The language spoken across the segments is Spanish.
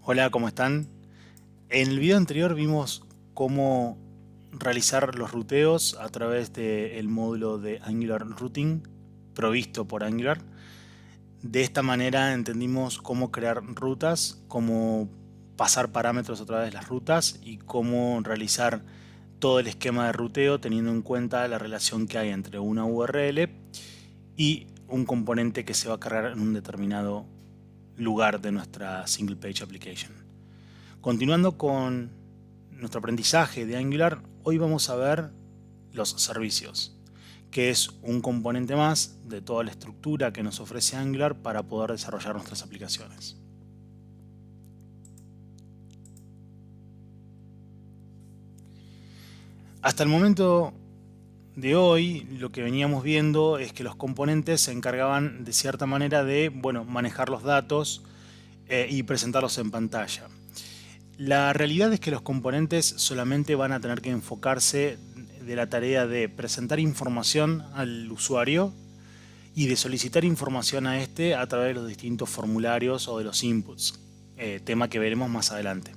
Hola, ¿cómo están? En el video anterior vimos cómo realizar los ruteos a través del módulo de Angular Routing provisto por Angular. De esta manera entendimos cómo crear rutas, cómo pasar parámetros a través de las rutas y cómo realizar todo el esquema de ruteo teniendo en cuenta la relación que hay entre una URL y un componente que se va a cargar en un determinado lugar de nuestra single page application. Continuando con nuestro aprendizaje de Angular, hoy vamos a ver los servicios, que es un componente más de toda la estructura que nos ofrece Angular para poder desarrollar nuestras aplicaciones. Hasta el momento de hoy, lo que veníamos viendo es que los componentes se encargaban de cierta manera de, manejar los datos y presentarlos en pantalla. La realidad es que los componentes solamente van a tener que enfocarse de la tarea de presentar información al usuario y de solicitar información a este a través de los distintos formularios o de los inputs, tema que veremos más adelante.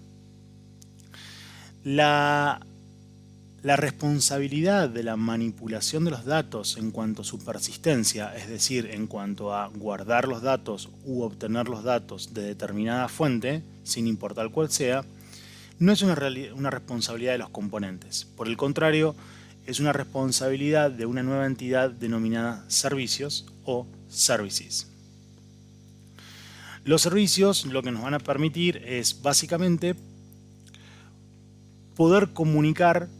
La responsabilidad de la manipulación de los datos en cuanto a su persistencia, es decir, en cuanto a guardar los datos u obtener los datos de determinada fuente, sin importar cuál sea, no es una responsabilidad de los componentes. Por el contrario, es una responsabilidad de una nueva entidad denominada servicios o services. Los servicios lo que nos van a permitir es básicamente poder comunicar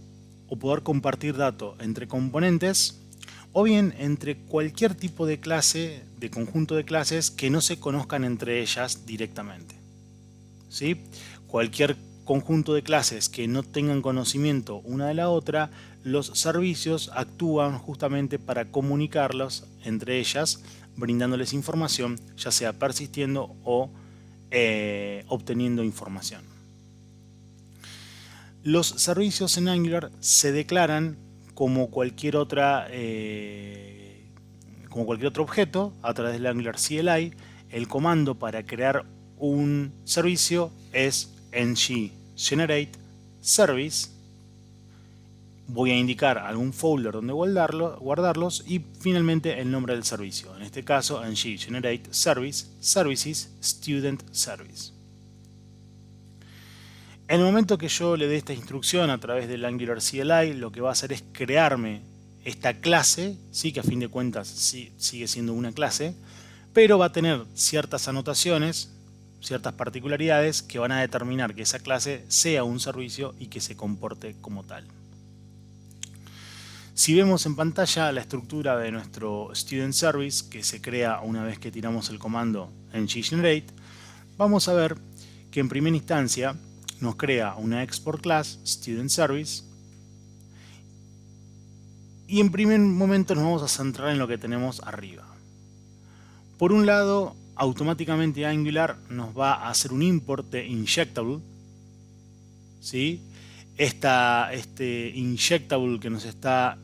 o poder compartir datos entre componentes o bien entre cualquier tipo de clase, de conjunto de clases que no se conozcan entre ellas directamente. ¿Sí? Cualquier conjunto de clases que no tengan conocimiento una de la otra, los servicios actúan justamente para comunicarlos entre ellas, brindándoles información, ya sea persistiendo o obteniendo información. Los servicios en Angular se declaran como cualquier otro objeto a través del Angular CLI. El comando para crear un servicio es ng generate service. Voy a indicar algún folder donde guardarlos y finalmente el nombre del servicio. En este caso, ng generate service services student service. En el momento que yo le dé esta instrucción a través del Angular CLI, lo que va a hacer es crearme esta clase, ¿sí? Que a fin de cuentas sigue siendo una clase, pero va a tener ciertas anotaciones, ciertas particularidades que van a determinar que esa clase sea un servicio y que se comporte como tal. Si vemos en pantalla la estructura de nuestro Student Service, que se crea una vez que tiramos el comando ngGenerate, vamos a ver que en primera instancia nos crea una export class Student Service y en primer momento nos vamos a centrar en lo que tenemos arriba. Por un lado, automáticamente Angular nos va a hacer un import de injectable, ¿sí? Este injectable que nos está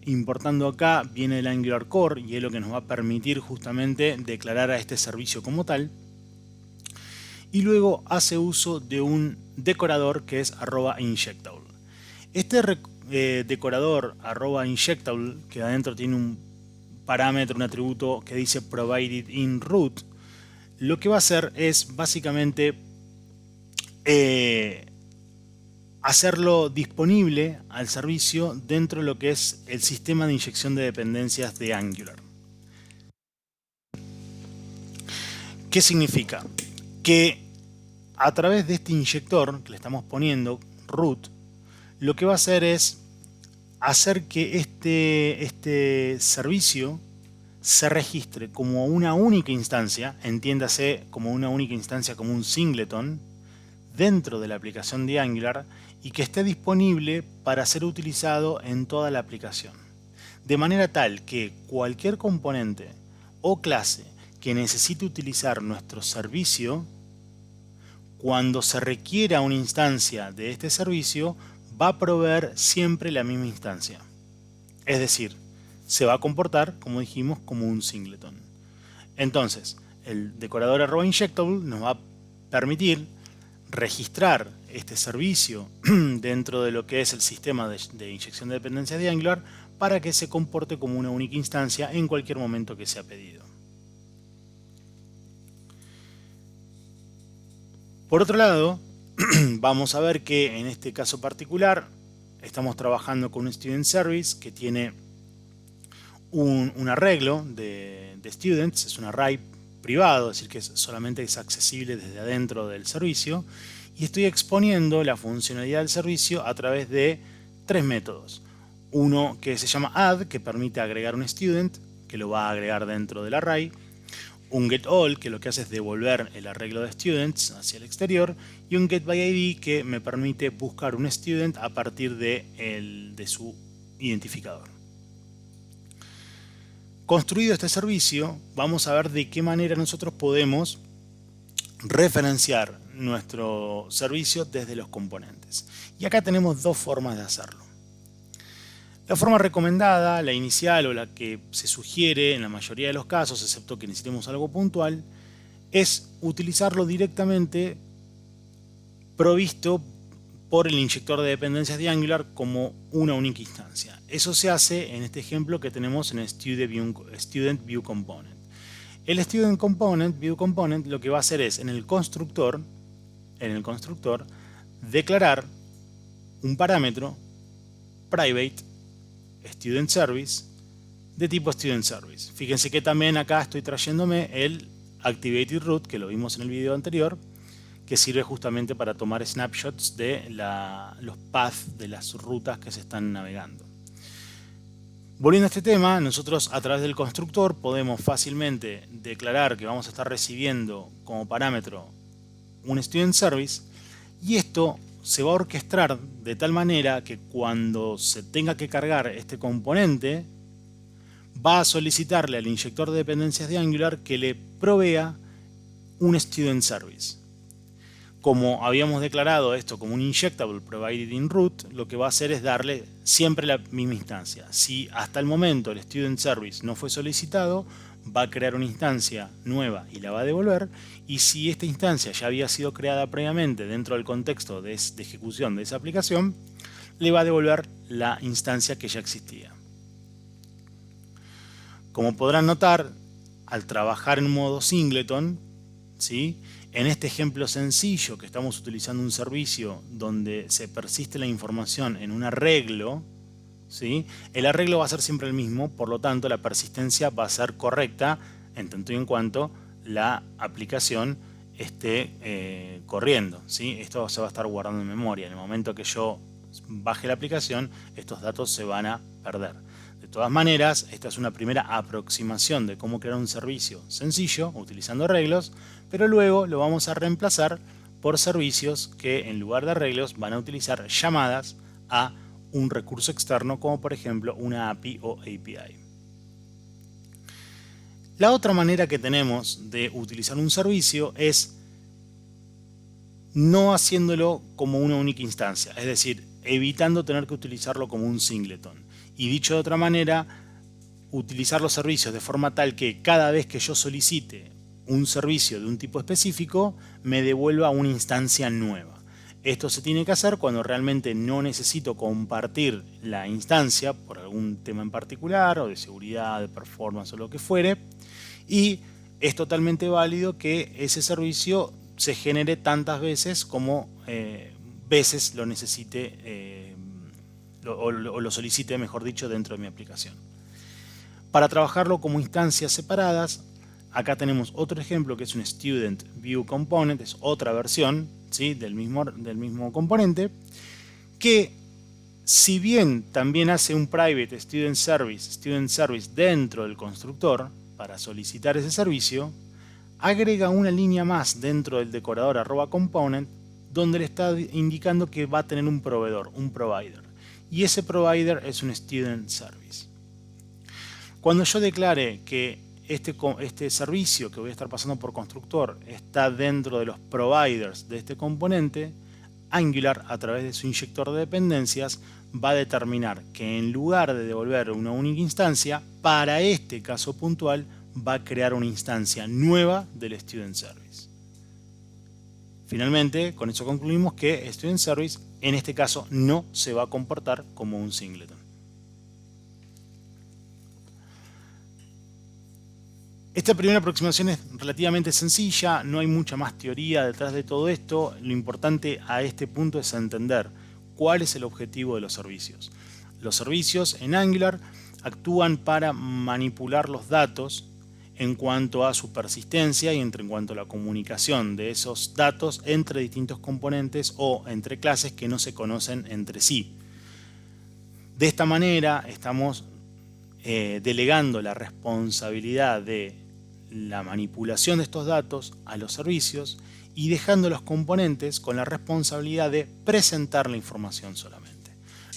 importando acá viene del Angular Core y es lo que nos va a permitir justamente declarar a este servicio como tal. Y luego hace uso de un decorador que es @injectable. Este decorador @injectable, que adentro tiene un parámetro, un atributo que dice provided in root, lo que va a hacer es básicamente hacerlo disponible al servicio dentro de lo que es el sistema de inyección de dependencias de Angular. ¿Qué significa? Que a través de este inyector que le estamos poniendo, root, lo que va a hacer es hacer que este servicio se registre como una única instancia, entiéndase como una única instancia, como un singleton, dentro de la aplicación de Angular y que esté disponible para ser utilizado en toda la aplicación. De manera tal que cualquier componente o clase que necesite utilizar nuestro servicio, cuando se requiera una instancia de este servicio, va a proveer siempre la misma instancia. Es decir, se va a comportar, como dijimos, como un singleton. Entonces, el decorador @injectable nos va a permitir registrar este servicio dentro de lo que es el sistema de inyección de dependencias de Angular para que se comporte como una única instancia en cualquier momento que sea pedido. Por otro lado, vamos a ver que en este caso particular estamos trabajando con un Student Service que tiene un arreglo de students, es un array privado, es decir, que solamente es accesible desde adentro del servicio, y estoy exponiendo la funcionalidad del servicio a través de tres métodos. Uno que se llama add, que permite agregar un student, que lo va a agregar dentro del array, un getAll, que lo que hace es devolver el arreglo de students hacia el exterior, y un getById, que me permite buscar un student a partir de su identificador. Construido este servicio, vamos a ver de qué manera nosotros podemos referenciar nuestro servicio desde los componentes. Y acá tenemos dos formas de hacerlo. La forma recomendada, la inicial o la que se sugiere en la mayoría de los casos, excepto que necesitemos algo puntual, es utilizarlo directamente provisto por el inyector de dependencias de Angular como una única instancia. Eso se hace en este ejemplo que tenemos en el Student View Component. El Student View Component lo que va a hacer es en el constructor declarar un parámetro private Student Service de tipo Student Service. Fíjense que también acá estoy trayéndome el Activated Root, que lo vimos en el video anterior, que sirve justamente para tomar snapshots de los paths de las rutas que se están navegando. Volviendo a este tema, nosotros a través del constructor podemos fácilmente declarar que vamos a estar recibiendo como parámetro un Student Service, y esto se va a orquestar de tal manera que cuando se tenga que cargar este componente va a solicitarle al inyector de dependencias de Angular que le provea un Student Service. Como habíamos declarado esto como un injectable provided in root, lo que va a hacer es darle siempre la misma instancia. Si hasta el momento el Student Service no fue solicitado, va a crear una instancia nueva y la va a devolver, y si esta instancia ya había sido creada previamente dentro del contexto de ejecución de esa aplicación, le va a devolver la instancia que ya existía. Como podrán notar, al trabajar en modo singleton, ¿sí?, en este ejemplo sencillo que estamos utilizando un servicio donde se persiste la información en un arreglo, ¿sí?, el arreglo va a ser siempre el mismo, por lo tanto la persistencia va a ser correcta en tanto y en cuanto la aplicación esté corriendo, ¿sí? Esto se va a estar guardando en memoria. En el momento que yo baje la aplicación, estos datos se van a perder. De todas maneras, esta es una primera aproximación de cómo crear un servicio sencillo utilizando arreglos, pero luego lo vamos a reemplazar por servicios que en lugar de arreglos van a utilizar llamadas a un recurso externo, como por ejemplo una API o API. La otra manera que tenemos de utilizar un servicio es no haciéndolo como una única instancia, es decir, evitando tener que utilizarlo como un singleton. Y dicho de otra manera, utilizar los servicios de forma tal que cada vez que yo solicite un servicio de un tipo específico, me devuelva una instancia nueva. Esto se tiene que hacer cuando realmente no necesito compartir la instancia por algún tema en particular, o de seguridad, de performance o lo que fuere, y es totalmente válido que ese servicio se genere tantas veces como veces lo necesite o lo solicite, mejor dicho, dentro de mi aplicación. Para trabajarlo como instancias separadas, acá tenemos otro ejemplo que es un Student View Component, es otra versión, ¿sí?, del mismo componente, que si bien también hace un private Student Service dentro del constructor para solicitar ese servicio, agrega una línea más dentro del decorador @component donde le está indicando que va a tener un proveedor, un provider, y ese provider es un Student Service. Cuando yo declare que este servicio que voy a estar pasando por constructor está dentro de los providers de este componente, Angular, a través de su inyector de dependencias, va a determinar que en lugar de devolver una única instancia, para este caso puntual va a crear una instancia nueva del Student Service. Finalmente, con eso concluimos que Student Service en este caso no se va a comportar como un singleton. Esta primera aproximación es relativamente sencilla, no hay mucha más teoría detrás de todo esto. Lo importante a este punto es entender cuál es el objetivo de los servicios. Los servicios en Angular actúan para manipular los datos en cuanto a su persistencia y en cuanto a la comunicación de esos datos entre distintos componentes o entre clases que no se conocen entre sí. De esta manera estamos delegando la responsabilidad de la manipulación de estos datos a los servicios y dejando a los componentes con la responsabilidad de presentar la información solamente.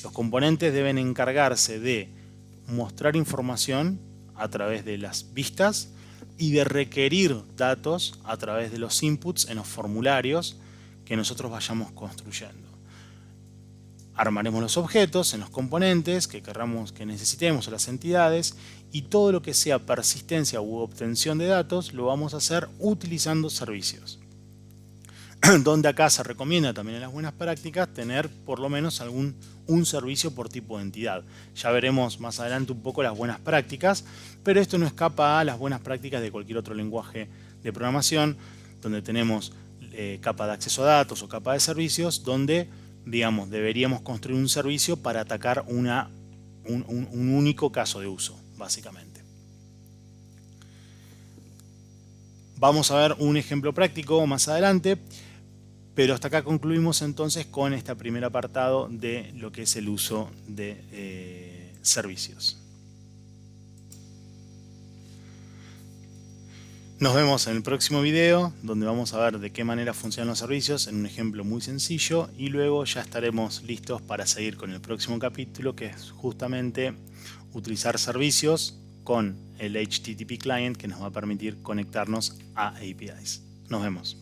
Los componentes deben encargarse de mostrar información a través de las vistas y de requerir datos a través de los inputs en los formularios que nosotros vayamos construyendo. Armaremos los objetos en los componentes que querramos, que necesitemos a las entidades, y todo lo que sea persistencia u obtención de datos lo vamos a hacer utilizando servicios. Donde acá se recomienda también en las buenas prácticas tener por lo menos un servicio por tipo de entidad. Ya veremos más adelante un poco las buenas prácticas, pero esto no escapa a las buenas prácticas de cualquier otro lenguaje de programación, donde tenemos capa de acceso a datos o capa de servicios, donde digamos, deberíamos construir un servicio para atacar un único caso de uso, básicamente. Vamos a ver un ejemplo práctico más adelante, pero hasta acá concluimos entonces con este primer apartado de lo que es el uso de servicios. Nos vemos en el próximo video, donde vamos a ver de qué manera funcionan los servicios en un ejemplo muy sencillo, y luego ya estaremos listos para seguir con el próximo capítulo, que es justamente utilizar servicios con el HTTP client, que nos va a permitir conectarnos a APIs. Nos vemos.